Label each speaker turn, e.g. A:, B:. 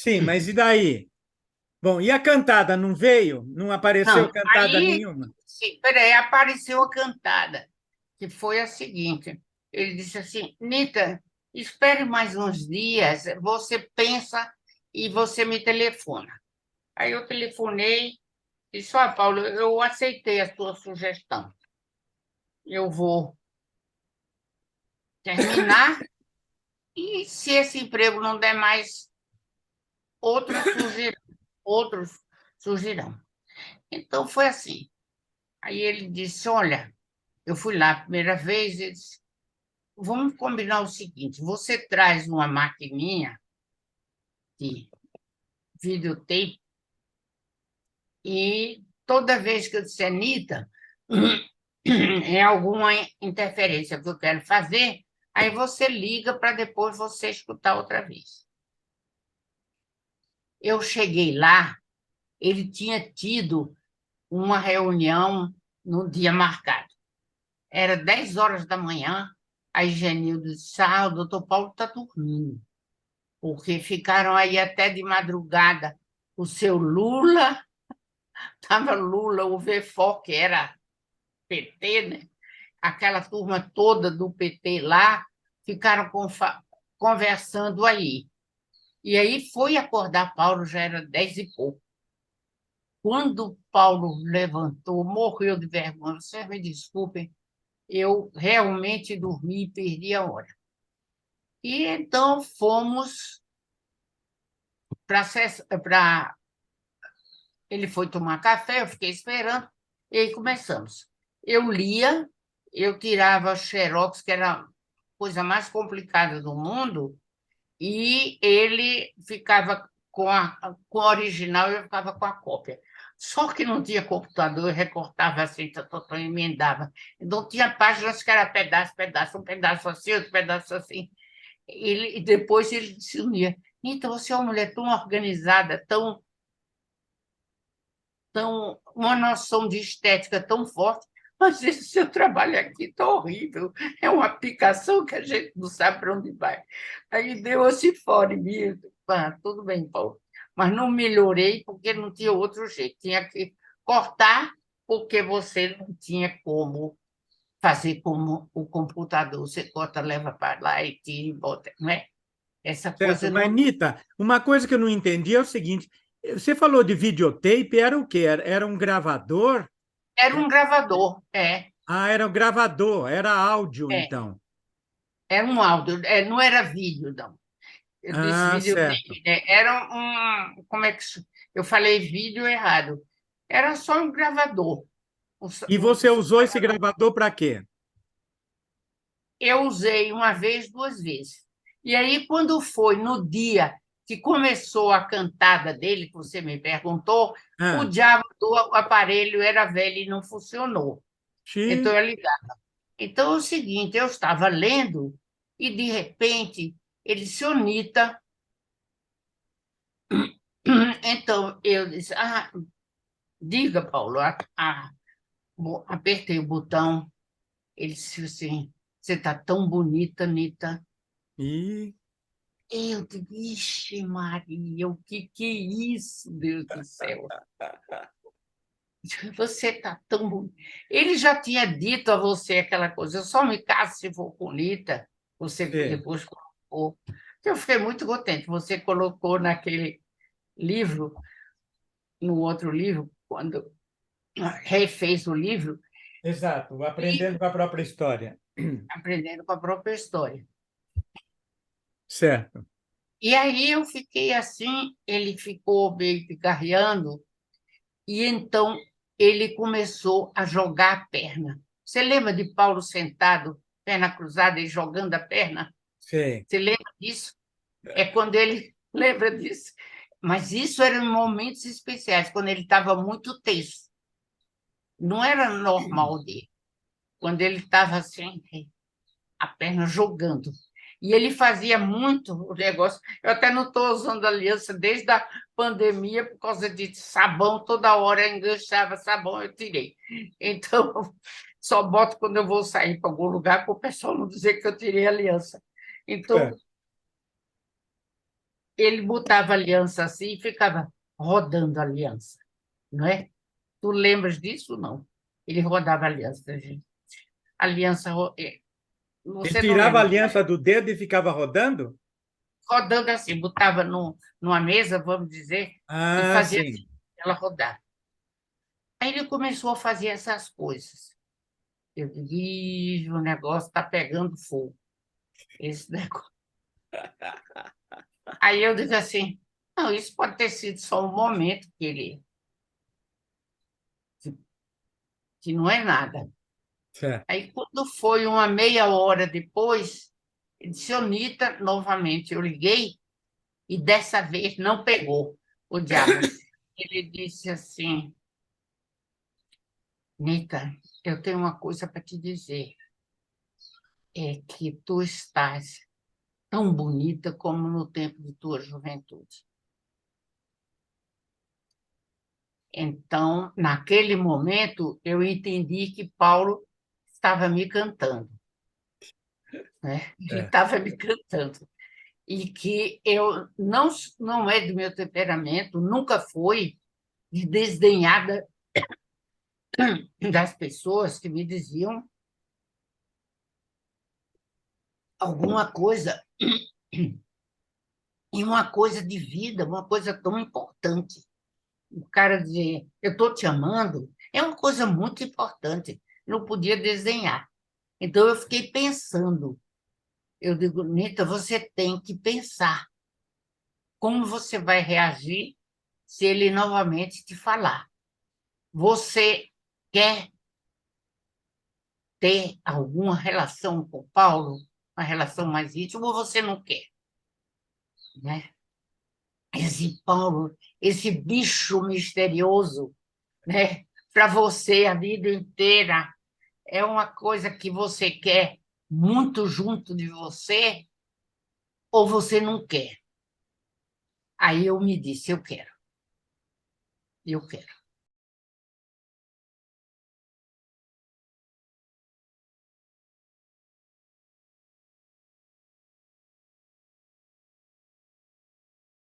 A: Sim, mas e daí? Bom, e a cantada não veio? Não apareceu
B: Não,
A: cantada
B: aí,
A: nenhuma?
B: sim, peraí, apareceu a cantada, que foi a seguinte. Ele disse assim, Nita, espere mais uns dias, você pensa e você me telefona. Aí eu telefonei e disse, ó, Paulo, eu aceitei a sua sugestão. Eu vou terminar e se esse emprego não der mais, outros surgirão. Outros surgirão. Então foi assim. Aí ele disse, olha, eu fui lá a primeira vez, ele disse, vamos combinar o seguinte, você traz uma maquininha de videotape e toda vez que eu disser, Anitta, é alguma interferência que eu quero fazer, aí você liga para depois você escutar outra vez. Eu cheguei lá, ele tinha tido uma reunião no dia marcado. Era 10 horas da manhã, a Higienildo disse, o doutor Paulo está dormindo, porque ficaram aí até de madrugada. O seu Lula, estava Lula, o VFO, que era PT, né? Aquela turma toda do PT lá, ficaram conversando aí. E aí foi acordar Paulo, já era 10 e pouco. Quando Paulo levantou, morreu de vergonha. Vocês me desculpem, eu realmente dormi e perdi a hora. E então fomos para. Ele foi tomar café, eu fiquei esperando, e aí começamos. Eu lia, eu tirava xerox, que era a coisa mais complicada do mundo, e ele ficava com a original e eu ficava com a cópia. Só que não tinha computador, eu recortava assim, emendava. Então, tinha páginas que era pedaço, pedaço, um pedaço assim, outro pedaço assim. E depois ele se unia. Então, você é uma mulher tão organizada, uma noção de estética tão forte, mas esse seu trabalho aqui está horrível. É uma aplicação que a gente não sabe para onde vai. Aí deu assim fora mesmo. Tudo bem, Paulo. Mas não melhorei porque não tinha outro jeito. Tinha que cortar porque você não tinha como fazer como o computador. Você corta, leva para lá e tira e bota, não é? Essa
A: Certo.
B: coisa
A: Mas,
B: não.
A: Nita, uma coisa que eu não entendi é o seguinte: você falou de videotape, era o quê? Era um gravador?
B: Era um gravador,
A: Ah, era um gravador, era áudio,
B: é.
A: então.
B: Era um áudio, não era vídeo, não. Eu disse
A: Ah, certo.
B: videotape, né? Era como é que eu falei vídeo errado? Era só um gravador.
A: E você usou esse gravador para quê?
B: Eu usei uma vez, duas vezes. E aí, quando foi no dia que começou a cantada dele, que você me perguntou, o
A: Ah,
B: diabo do aparelho era velho e não funcionou. Então,
A: xiii.
B: eu ligava. Então, é o seguinte, eu estava lendo e, de repente, ele disse, Onita. Então, eu disse, diga, Paulo. Apertei o botão. Ele disse assim, você está tão bonita, Anitta.
A: Ih,
B: Eu digo, ixi, Maria, o que é isso, Deus do céu? Você está tão bonita. Ele já tinha dito a você aquela coisa, eu só me caso se for bonita. Você
A: sei.
B: depois colocou. Eu fiquei muito contente. Você colocou naquele livro, no outro livro, quando refez o livro,
A: Exato,
B: e
A: aprendendo com a própria história.
B: aprendendo com a própria história.
A: Certo.
B: E aí eu fiquei assim, ele ficou meio picarreando, e então ele começou a jogar a perna. Você lembra de Paulo sentado, perna cruzada e jogando a perna?
A: Sei.
B: Você lembra disso? É quando ele lembra disso. Mas isso era em momentos especiais, quando ele estava muito tenso. Não era normal dele. Quando ele estava assim, a perna jogando. E ele fazia muito o negócio. Eu até não estou usando aliança desde a pandemia por causa de sabão, toda hora eu enganchava sabão, eu tirei. Então, só boto quando eu vou sair para algum lugar para o pessoal não dizer que eu tirei a aliança. Então,
A: É.
B: ele botava a aliança assim e ficava rodando a aliança, não é? Tu lembras disso? Não. Ele rodava a aliança, gente. Aliança,
A: Ele
B: você não
A: tirava a
B: lembra?
A: aliança do dedo e ficava rodando?
B: Rodando assim, botava numa mesa, vamos dizer, e
A: Ah,
B: fazia assim,
A: sim.
B: ela rodar. Aí ele começou a fazer essas coisas. Eu digo, "Ih, o negócio está pegando fogo, esse negócio." Aí eu digo assim, não, isso pode ter sido só um momento que não é nada.
A: Certo.
B: Aí, quando foi uma meia hora depois, ele disse, ô, Nita, novamente eu liguei e dessa vez não pegou o diabo. Ele disse assim, Nita, eu tenho uma coisa para te dizer, é que tu estás tão bonita como no tempo de tua juventude. Então, naquele momento, eu entendi que Paulo estava me cantando, né? Ele
A: É.
B: estava me cantando. E que eu não é do meu temperamento, nunca foi de desdenhar das pessoas que me diziam alguma coisa, e uma coisa de vida, uma coisa tão importante. O cara dizer, eu estou te amando, é uma coisa muito importante. Não podia desdenhar. Então eu fiquei pensando. Eu digo, Nita, você tem que pensar como você vai reagir se ele novamente te falar. Você quer ter alguma relação com o Paulo, uma relação mais íntima, ou você não quer, né? Esse Paulo, esse bicho misterioso, né? Para você a vida inteira, é uma coisa que você quer muito junto de você, ou você não quer? Aí eu me disse, eu quero, eu quero.